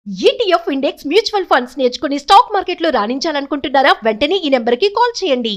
ETF index mutual funds నేర్చుకుని stock మార్కెట్లో రాణించాలనుకుంటున్నారా? వెంటనే ఈ నెంబర్కి కాల్ చేయండి.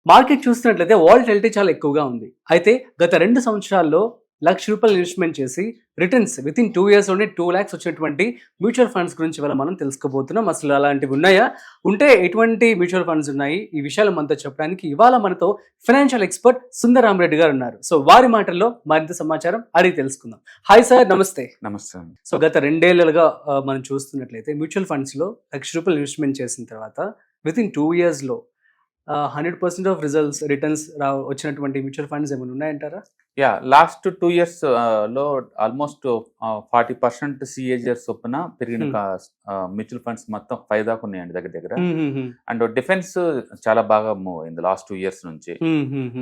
మార్కెట్ చూస్తున్నట్లయితే వాలటిలిటీ చాలా ఎక్కువగా ఉంది. అయితే గత 2 సంవత్సరాల్లో ₹1,00,000 ఇన్వెస్ట్‌మెంట్ చేసి రిటర్న్స్ వితిన్ 2 ఇయర్స్‌లోనే 2,00,000 వచ్చినటువంటి మ్యూచువల్ ఫండ్స్ గురించి ఇవాళ మనం తెలుసుకోబోతున్నాం. అసలు అలాంటివి ఉన్నాయా? ఉంటే ఎటువంటి మ్యూచువల్ ఫండ్స్ ఉన్నాయి? ఈ విషయాలు మనతో చెప్పడానికి ఇవాళ మనతో ఫైనాన్షియల్ ఎక్స్పర్ట్ సుందరరామరెడ్డి గారు ఉన్నారు. సో వారి మాటల్లో మరింత సమాచారం అడిగి తెలుసుకుందాం. హాయ్ సార్, నమస్తే. నమస్తే. సో గత 2 ఏళ్లుగా మనం చూస్తున్నట్లయితే మ్యూచువల్ ఫండ్స్‌లో ₹1,00,000 ఇన్వెస్ట్‌మెంట్ చేసిన తర్వాత వితిన్ 2 ఇయర్స్‌లో 100% ఆఫ్ రిటర్న్స్ వచ్చినటువంటి మ్యూచువల్ ఫండ్స్ ఏమైనా ఉన్నాయంటారా? లాస్ట్ 2 ఇయర్స్ లో ఆల్మోస్ట్ 40% సిఏజిఆర్ చొప్పున పెరిగిన మ్యూచువల్ ఫండ్స్ మొత్తం 5 దాకా ఉన్నాయండి దగ్గర దగ్గర. అండ్ డిఫెన్స్ చాలా బాగా మూవ్ అయింది లాస్ట్ 2 ఇయర్స్ నుంచి.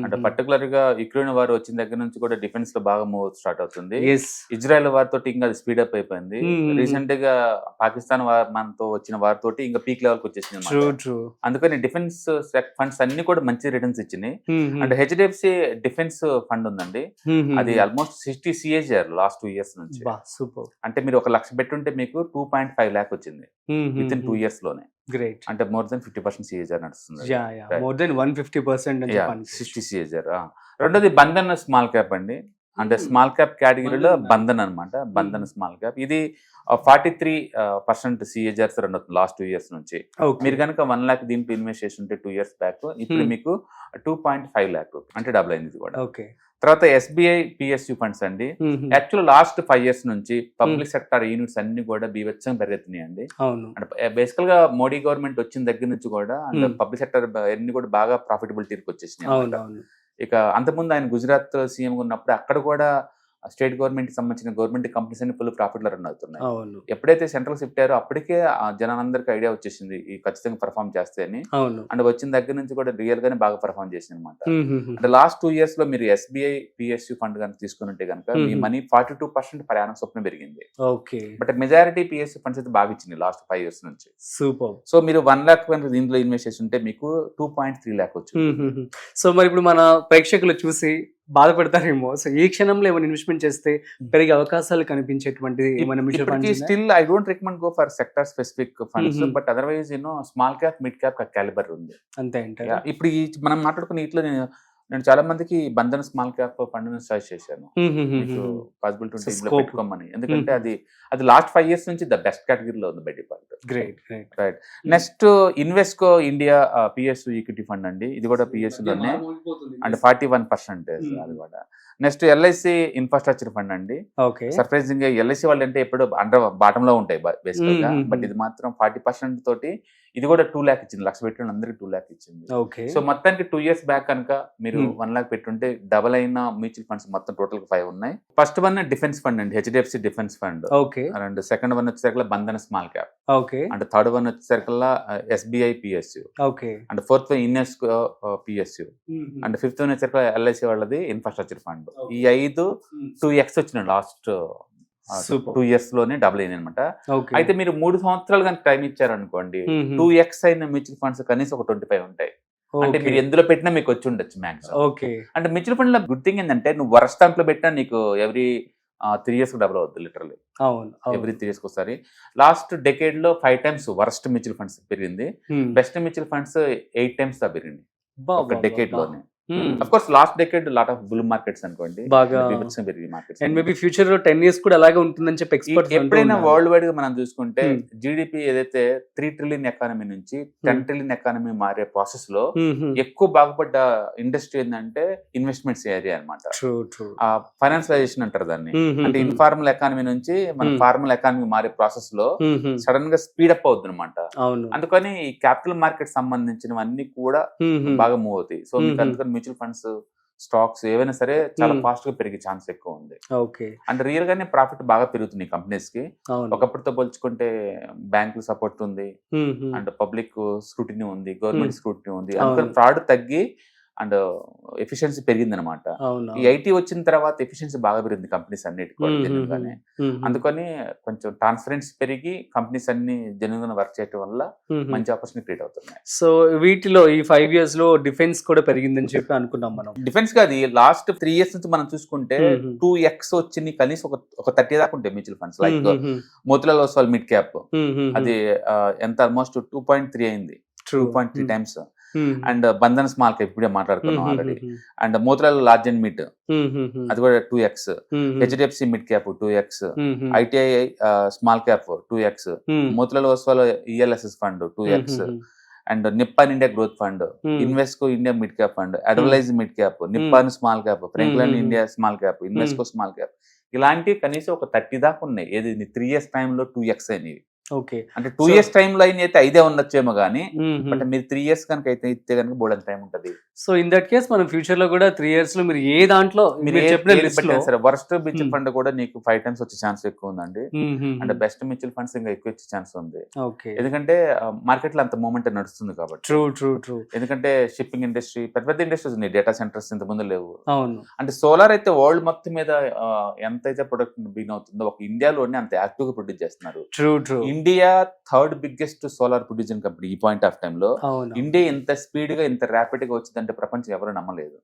అంటే పర్టికులర్ గా యుక్రెయిన్ వార్ వచ్చిన దగ్గర నుంచి కూడా డిఫెన్స్ లో బాగా మూవ్ స్టార్ట్ అవుతుంది. ఇజ్రాయెల్ వార్ తోటి ఇంకా అది స్పీడప్ అయిపోయింది. రీసెంట్ గా పాకిస్తాన్ వార్ మనతో వచ్చిన వార్ తోటి ఇంకా పీక్ లెవెల్ కి వచ్చేసింది. అందుకని డిఫెన్స్ ఫండ్స్ అన్ని కూడా మంచి రిటర్న్స్ ఇచ్చినాయి. అండ్ హెచ్డిఎఫ్సి డిఫెన్స్ ఫండ్ ఉందండి, అది ఆల్మోస్ట్ 60 సిఏజిఆర్ లాస్ట్ 2 ఇయర్స్ నుంచి. సూపర్. అంటే మీరు 1,00,000 పెట్టుంటే మీకు 2.5 lakh వచ్చింది విత్ ఇన్ 2 ఇయర్స్ లోనే. గ్రేట్. అంటే మోర్ దెన్ 50% సిఏజిఆర్ నడుస్తుంది. More than 150% 60 CAGR. రెండోది బంధన్ స్మాల్ క్యాప్ అండి. అంటే స్మాల్ క్యాప్ కేటగిరీలో బంధన్ అనమాట. బంధన్ స్మాల్ క్యాప్ ఇది 43% సిఏజిఆర్స్ రన్ అవుతుంది లాస్ట్ 2 ఇయర్స్ నుంచి. మీరు కనుక 1 lakh దీంట్లో ఇన్వెస్ట్ చేసి ఉంటే 2 years బ్యాక్, ఇప్పుడు మీకు 2.5 lakh అంటే డబుల్ అయింది ఇది కూడా. తర్వాత ఎస్బీఐ పిఎస్యు ఫండ్స్ అండి. యాక్చువల్ లాస్ట్ 5 years నుంచి పబ్లిక్ సెక్టర్ యూనిట్స్ అన్ని కూడా బీభత్సంగా పెరుగుతున్నాయండి. అంటే బేసికల్ గా మోడీ గవర్నమెంట్ వచ్చిన దగ్గర నుంచి కూడా పబ్లిక్ సెక్టర్ అన్ని కూడా బాగా ప్రాఫిటబిలిటీకి వచ్చేసినాయి. ఇక అంతకుముందు ఆయన గుజరాత్ సీఎం ఉన్నప్పుడు అక్కడ కూడా స్టేట్ గవర్నమెంట్ సంబంధించిన గవర్నమెంట్ కంపెనీస్ అన్ని ఫుల్ ప్రాఫిట్ లో రన్ అవుతున్నాయి. ఎప్పుడైతే సెంట్రల్ షిఫ్ట్ అయ్యారో అప్పటికే జనాలందరికీ ఐడియా వచ్చేసింది ఈ ఖచ్చితంగా పర్ఫార్మ్ చేస్తే అని. అండ్ వచ్చిన దగ్గర నుంచి కూడా రియల్ గానే బాగా పర్ఫార్మ్ చేసింది అనమాట. అంటే లాస్ట్ 2 years లో మీరు ఎస్బీఐ పిఎస్యు ఫండ్ కనుక తీసుకున్నట్టే కనుక మీ మనీ 42% ప్రయాణం స్వప్న పెరిగింది. బట్ మెజారిటీ పిఎస్యు ఫండ్స్ అయితే బాగా ఇచ్చింది లాస్ట్ 5 years నుంచి. సూపర్. సో మీరు 1 lakh దీంట్లో ఇన్వెస్ట్ చేసి ఉంటే మీకు 2.3 lakh వచ్చింది. సో మరి ఇప్పుడు మన ప్రేక్షకులు చూసి బాధపడతారేమో, సో ఈ క్షణంలో ఏమైనా ఇన్వెస్ట్మెంట్ చేస్తే పెరిగే అవకాశాలు కనిపించేటువంటి still I don't recommend go for sector specific funds, but otherwise small cap mid cap calibre ఉంది అంతే. ఇప్పుడు మనం మాట్లాడుకున్న ఇట్లా నేను చాలా మందికి Bandhan small cap fund suggest చేశాను, పాసిబిలిటీ ఉంటే ఇందులో పెట్టుకోమని. ఎందుకంటే అది లాస్ట్ 5 years నుంచి ద బెస్ట్ కేటగిరీలో ఉంది by default. Right. Next Invesco India PSU equity fund అండి. ఇది కూడా పిఎస్యులోనే అండ్ 41% అది కూడా. నెక్స్ట్ ఎల్ఐసి ఇన్ఫ్రాస్ట్రక్చర్ ఫండ్ అండి. సర్ప్రైజింగ్ గా ఎల్ఐసి వాళ్ళు అంటే ఎప్పుడు అండర్ బాటమ్ లో ఉంటాయి బేసికల్ గా, బట్ ఇది మాత్రం 40% తోటి ఇది కూడా 2 lakh ఇచ్చింది. 1,00,000 పెట్టిన అందరికి 2 lakh ఇచ్చింది. సో మొత్తానికి 2 years బ్యాక్ కనుక మీరు 1 lakh పెట్టుంటే డబల్ అయిన మ్యూచువల్ ఫండ్స్ మొత్తం టోటల్ 5 ఉన్నాయి. ఫస్ట్ వన్ డిఫెన్స్ ఫండ్ అండి, HDFC defence fund. And second one వచ్చేసరికి Bandhan small cap. And third one వచ్చేసరికి SBI PSU. And fourth one Invesco PSU. And fifth one వచ్చేసరికి ఎల్ఐసి వాళ్ళది infrastructure fund. ఈ 5 2x వచ్చినాయి last 2 years లోనే double అయింది అనమాట. అయితే మీరు 3 సంవత్సరాలు కనుక టైం ఇచ్చారనుకోండి 2x అయిన మ్యూచువల్ ఫండ్స్ కనీసం ఒక 25 ఉంటాయి. అంటే మీరు ఎందులో పెట్టినా మీకు వచ్చి ఉండొచ్చు మ్యాక్సిమం. అంటే మ్యూచువల్ ఫండ్ లో గుడ్ థింగ్ ఏంటంటే నువ్వు వరస్ట్ టైంలో పెట్టినా నీకు ఎవ్రీ 3 years డబుల్ అవుతుంది లిటరల్లీ. ఎవ్రీ 3 years ఒకసారి. లాస్ట్ డెకేడ్ లో 5 times వరస్ట్ మ్యూచువల్ ఫండ్స్ పెరిగింది. బెస్ట్ మ్యూచువల్ ఫండ్స్ 8 times దా పెరిగింది ఒక డెకేడ్ లోనే. Of course last decade lot of bull markets అనుకోండి, మార్కెట్స్. అండ్ మేబీ ఫ్యూచర్ లో 10 years కూడా అలాగే ఉంటుందని చెప్పి ఎక్స్పర్ట్స్ ఎప్పుడైనా వరల్డ్ వైడ్ గా మనం చూసుకుంటే జీడిపి ఏదైతే 3 trillion ఎకానమీ నుంచి 10 trillion ఎకానమీ మారే ప్రాసెస్ లో ఎక్కువ బాగుపడ్డ ఇండస్ట్రీ ఏంటంటే ఇన్వెస్ట్మెంట్స్ ఏరియా అనమాట. ఫైనాన్షియలైజేషన్ అంటారు దాన్ని. అంటే ఇన్ఫార్మల్ ఎకానమీ నుంచి మన ఫార్మల్ ఎకానమీ మారే ప్రాసెస్ లో సడన్ గా స్పీడప్ అవుతుంది అనమాట. అందుకని ఈ క్యాపిటల్ మార్కెట్ సంబంధించినవన్నీ కూడా బాగా మూవ్ అవుతాయి. సో మీకు అందుకని మ్యూచువల్ ఫండ్స్ స్టాక్స్ ఏవైనా సరే చాలా ఫాస్ట్ గా పెరిగే ఛాన్స్ ఎక్కువ ఉంది. అంటే రియల్ గానే ప్రాఫిట్ బాగా పెరుగుతుంది కంపెనీస్ కి. ఒకప్పటితో పోల్చుకుంటే బ్యాంకులు సపోర్ట్ ఉంది, అండ్ పబ్లిక్ స్క్రూటినీ ఉంది, గవర్నమెంట్ స్క్రూటినీ ఉంది. అందుకని ఫ్రాడ్ తగ్గి అండ్ ఎఫిషియన్సీ పెరిగింది అనమాట. ఈ ఐటీ వచ్చిన తర్వాత ఎఫిషియన్సీ బాగా పెరిగింది కంపెనీస్ అన్నిటికీ కూడా జెన్యున్గానే. అందుకని కొంచెం ట్రాన్స్పరెన్సీ పెరిగి కంపెనీస్ అన్ని జెన్యున్గా వర్క్ చేయడం వల్ల మంచి ఆపర్చునిటీ క్రియేట్ అవుతున్నాయి. సో వీటిలో ఈ 5 years లో డిఫెన్స్ కూడా పెరిగిందని చెప్పి అనుకున్నాం మనం. డిఫెన్స్ కాదు, లాస్ట్ 3 years నుంచి మనం చూసుకుంటే 2x వచ్చింది, కనీసం ఒక 30 దాకా ఉంటాయి mutual funds. Like Motilal Oswal mid cap అది ఎంత ఆల్మోస్ట్ 2.3 అయింది, 2.3 times. And Bandhan small cap ఇప్పుడే మాట్లాడుకున్నాం already. And Motilal large and mid అది కూడా 2x. HDFC mid cap 2x. ITI small cap 2x. Motilal Oswal ELSS fund 2x. And Nippon India growth fund, Invesco India mid cap fund, Edelweiss mid cap, Nippon small cap, Franklin India small cap, Invesco small cap, ఇలాంటివి కనీసం ఒక 30 దాకా ఉన్నాయి. ఏది 3 years టైంలో 2x అయినవి. Okay, అంటే 2 years టైంలో అయితే 5 ఉండొచ్చేమో కానీ, బట్ మీరు 3 years కనుక అయితే ఇస్తే కనుక బోల్డ్ టైం ఉంటది. సో ఇన్ దట్ కేస్ మనం ఫ్యూచర్ లో కూడా 3 years లో మీరు ఏ దాంట్లో మీరు చెప్పిన సరే వర్స్ట్ మ్యూచువల్ ఫండ్ కూడా నీకు 5 times వచ్చే ఛాన్స్ ఎక్కువ ఉందండి. అంటే బెస్ట్ మ్యూచువల్ ఫండ్స్ ఇంకా ఎక్కువ వచ్చే ఛాన్స్ ఉంది. ఎందుకంటే మార్కెట్ లో అంత మూమెంట్ నడుస్తుంది కాబట్టి. ట్రూ. ఎందుకంటే షిప్పింగ్ ఇండస్ట్రీ, పెద్ద ఇండస్ట్రీస్ ఉన్నాయి, డేటా సెంటర్స్ ఇంత ముందు లేవు. అవును. అంటే సోలార్ అయితే వరల్డ్ మొత్తం మీద ఎంతైతే ప్రొడక్ట్ బిగిన్ అవుతుందో ఒక ఇండియాలోనే అంత యాక్టివ్ గా ప్రొడ్యూస్ చేస్తున్నారు. True. India 3rd biggest solar producing company ఈ పాయింట్ ఆఫ్ టైమ్ లో. ఇండియా ఇంత స్పీడ్ గా ఇంత ర్యాపిడ్ గా వచ్చిందంటే ప్రపంచం ఎవరు నమ్మలేదు.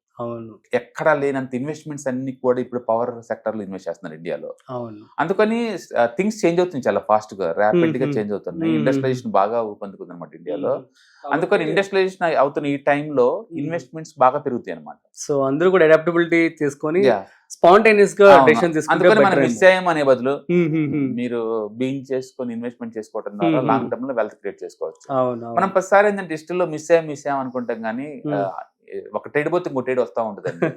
ఎక్కడా లేనంత ఇన్వెస్ట్మెంట్స్ అన్ని కూడా ఇప్పుడు పవర్ సెక్టర్ లో ఇన్వెస్ట్ చేస్తున్నారు ఇండియాలో. అందుకని థింగ్స్ చేంజ్ అవుతుంది చాలా ఫాస్ట్ గా, ర్యాపిడ్ గా చేంజ్ అవుతున్నాయి. ఇండస్ట్రియలైజేషన్ బాగా ఊపందుకుంది అనమాట ఇండియాలో. అందుకని ఇండస్ట్రియలైజేషన్ అవుతున్న ఈ టైంలో ఇన్వెస్ట్మెంట్స్ బాగా పెరుగుతాయి అనమాట. సో అందరూ కూడా అడాప్టబిలిటీ తీసుకొని స్పాంటేనియస్ గా డెసిషన్ తీసుకుంటే, అందుకని మనం మిస్ అయ్యాం అనే బదులు మీరు బీయింగ్ చేసుకొని ఇన్వెస్ట్మెంట్ చేసుకోవడం ద్వారా లాంగ్ టర్మ్ లో వెల్త్ క్రియేట్ చేసుకోవచ్చు. మనం ప్రతిసారి ఏంటంటే డిజిటల్ లో మిస్ అయ్యాం అనుకుంటాం కానీ, ఒక ట్రేడ్ పోతే ఇంకో ట్రేడ్ వస్తా ఉంటదండి,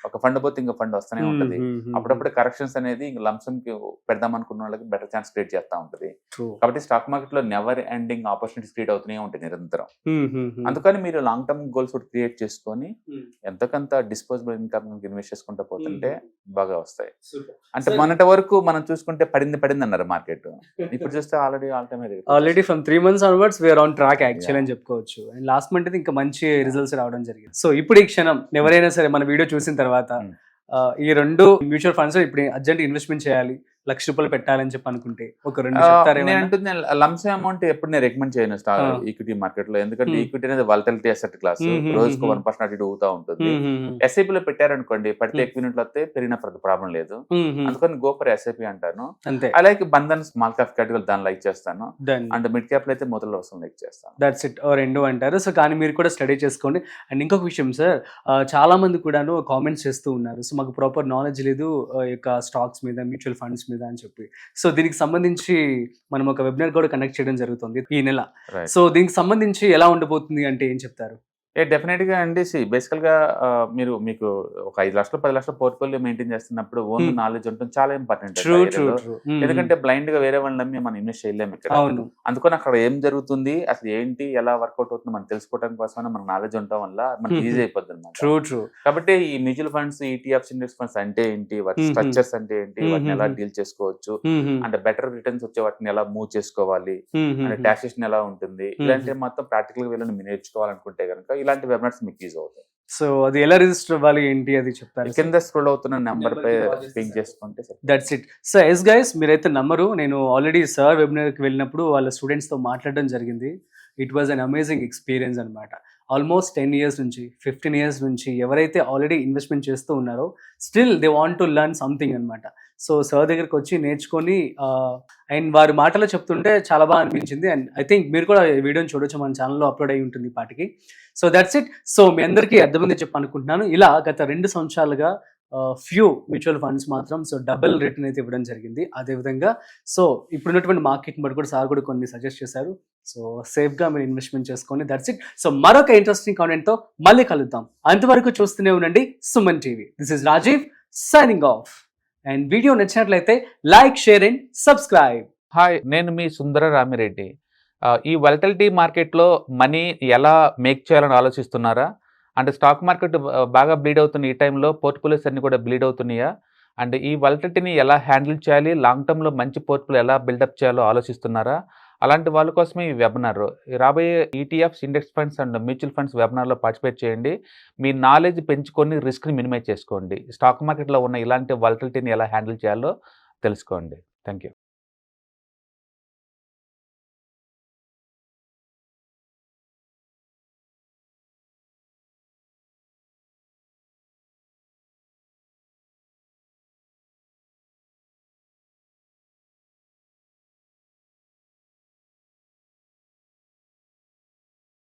ఒక ఫండ్ పోతే ఇంకో ఫండ్ వస్తూనే ఉంటది. అప్పుడప్పుడు కరెక్షన్స్ అనేది లంసమ్ కి పెడదాం అనుకున్న వాళ్ళకి బెటర్ ఛాన్స్ క్రియేట్ చేస్తా ఉంటది. కాబట్టి స్టాక్ మార్కెట్ లో నెవర్ ఎండింగ్ ఆపర్చునిటీస్ క్రియేట్ అవుతూనే ఉంటాయి నిరంతరం. అందుకని మీరు లాంగ్ టర్మ్ గోల్స్ క్రియేట్ చేసుకొని ఎంతకంత డిస్పోజబుల్ ఇన్కమ్ ఇన్వెస్ట్ చేసుకుంటూ పోతుంటే బాగా వస్తాయి. అంటే మొన్నటి వరకు మనం చూసుకుంటే పడింది అన్నారు మార్కెట్, ఇప్పుడు చూస్తే already from 3 months onwards we are on track actual అని చెప్పుకోవచ్చు. అండ్ లాస్ట్ మంత్ ఇంకా మంచి రిజల్ట్స్ రావడం జరిగింది. సో ఇప్పుడు ఈ క్షణం ఎవరైనా సరే మన వీడియో చూసిన తర్వాత ఈ 2 మ్యూచువల్ ఫండ్స్ ఇప్పుడు అర్జెంట్ ఇన్వెస్ట్మెంట్ చేయాలి, ₹1,00,000 పెట్టాలని చెప్పి అనుకుంటే ఒక 2 చెప్తారేమంటే? లంసమ్ అమౌంట్ ఎప్పుడు నేను రికమెండ్ చేయను ఈక్విటీ మార్కెట్ లో. ఎందుకంటే ఈక్విటీ అనేది వాలటిలిటీ అసెట్ క్లాస్, రోజుకు 1% అటు అవుతా ఉంటుంది. ఎస్ఐపి లో పెట్టారనుకోండి, పడితే ఎక్కువ యూనిట్లు వస్తే పెరిగిన ప్రాబ్లం లేదు. అందుకని గో ఫర్ ఎస్ఐపి అంటాను. అలాగే బంధన్ స్మాల్ క్యాప్ కేటగిరీ దాన్ని లైక్ చేస్తాను. అండ్ మిడ్ క్యాప్ లో అయితే మొదలు అవసరం లైక్ చేస్తాను. That's it. 2 అంటారు. సో కానీ మీరు కూడా స్టడీ చేసుకోండి. అండ్ ఇంకొక విషయం సార్, చాలా మంది కూడాను కామెంట్స్ చేస్తూ ఉన్నారు, సో మాకు ప్రాపర్ నాలెడ్జ్ లేదు స్టాక్స్ మీద, మ్యూచువల్ ఫండ్స్ మీద అని చెప్పి. సో దీనికి సంబంధించి మనం ఒక వెబినార్ కూడా కండక్ట్ చేయడం జరుగుతుంది ఈ నెల. సో దీనికి సంబంధించి ఎలా ఉండబోతుంది అంటే ఏం చెప్తారు? డెఫినెట్ గా అండి, బేసికల్ గా మీకు ఒక 5 లక్షలు 10 లక్షల పోర్ట్ఫోలియో మెయింటైన్ చేస్తున్నప్పుడు ఓన్ నాలెడ్జ్ ఉంటుంది చాలా ఇంపార్టెంట్. ఎందుకంటే బ్లైండ్ గా వేరే వాళ్ళని నమ్మి మనం ఇన్వెస్ట్ చేయలేము ఇక్కడ. అందుకని అక్కడ ఏం జరుగుతుంది, అసలు ఏంటి, ఎలా వర్కౌట్ అవుతుంది మనం తెలుసుకోవడం కోసం మన నాలెడ్జ్ ఉండటం వల్ల మనకి ఈజీ అయిపోతుంది అన్నమాట. కాబట్టి ఈ mutual funds, ETFs, index funds అంటే ఏంటి, వాటి స్ట్రక్చర్స్ అంటే ఏంటి, వాటిని ఎలా డీల్ చేసుకోవచ్చు, అంటే బెటర్ రిటర్న్స్ వచ్చే వాటిని ఎలా మూవ్ చేసుకోవాలి, అంటే టాక్సేషన్ ఎలా ఉంటుంది, ఇలాంటి మొత్తం ప్రాక్టికల్ గా వీళ్ళని నేర్చుకోవాలనుకుంటే కనుక ఇలాంటి వెబినార్స్ మీకు యూజ్ అవుతాయి. సో అది ఎలా రిజిస్టర్ అవ్వాలి ఏంటి అది చెప్తారు? కింద స్క్రోల్ అవుతున్న నెంబర్ పై పింక్ చేసుకుంటే that's it. So yes guys, మీరైతే నమ్మరు, నేను ఆల్రెడీ సార్ వెబినార్కి వెళ్ళినప్పుడు వాళ్ళ స్టూడెంట్స్తో మాట్లాడడం జరిగింది. It was an amazing experience అనమాట. ఆల్మోస్ట్ 10 years నుంచి 15 years నుంచి ఎవరైతే ఆల్రెడీ ఇన్వెస్ట్మెంట్ చేస్తూ ఉన్నారో still they want to learn something అనమాట. సో సార్ దగ్గరికి వచ్చి నేర్చుకొని అండ్ వారి మాటలో చెప్తుంటే చాలా బాగా అనిపించింది. అండ్ ఐ థింక్ మీరు కూడా ఈ వీడియోని చూడొచ్చు, మన ఛానల్లో అప్లోడ్ అయి ఉంటుంది పాటికి. So that's it. సో మీ అందరికీ అర్థమైంది చెప్పనుకుంటున్నాను. ఇలా గత 2 సంవత్సరాలుగా ఫ్యూ మ్యూచువల్ ఫండ్స్ మాత్రం సో డబుల్ రిటర్న్ అయితే ఇవ్వడం జరిగింది. అదేవిధంగా సో ఇప్పుడున్నటువంటి మార్కెట్ బట్టి కూడా సార్ కూడా కొన్ని సజెస్ట్ చేశారు. సో సేఫ్గా మీరు ఇన్వెస్ట్మెంట్ చేసుకోండి. That's it. సో మరొక ఇంట్రెస్టింగ్ కాంటెంట్తో మళ్ళీ కలుద్దాం. అంతవరకు చూస్తూనే ఉండండి Suman TV. This is Rajiv signing off. And video నచ్చినట్లయితే like, share and subscribe. Hi, నేను మీ సుందర రామిరెడ్డి. ఈ వాలటిలిటీ మార్కెట్లో మనీ ఎలా మేక్ చేయాలని ఆలోచిస్తున్నారా? అంటే స్టాక్ మార్కెట్ బాగా బ్లీడ్ అవుతున్న ఈ టైంలో పోర్ట్ఫోలియోస్ అన్ని కూడా బ్లీడ్ అవుతున్నాయా? అండ్ ఈ వాలటిలిటీని ఎలా హ్యాండిల్ చేయాలి, లాంగ్ టర్మ్లో మంచి పోర్ట్ఫోలియో ఎలా బిల్డప్ చేయాలో ఆలోచిస్తున్నారా? అలాంటి వాళ్ళ కోసమే ఈ వెబినార్. రాబోయే ETFs, index funds and mutual funds వెబినార్లో పార్టిసిపేట్ చేయండి. మీ నాలెడ్జ్ పెంచుకొని రిస్క్ని మినిమైజ్ చేసుకోండి. స్టాక్ మార్కెట్లో ఉన్న ఇలాంటి వాలటిలిటీని ఎలా హ్యాండిల్ చేయాలో తెలుసుకోండి. Thank you.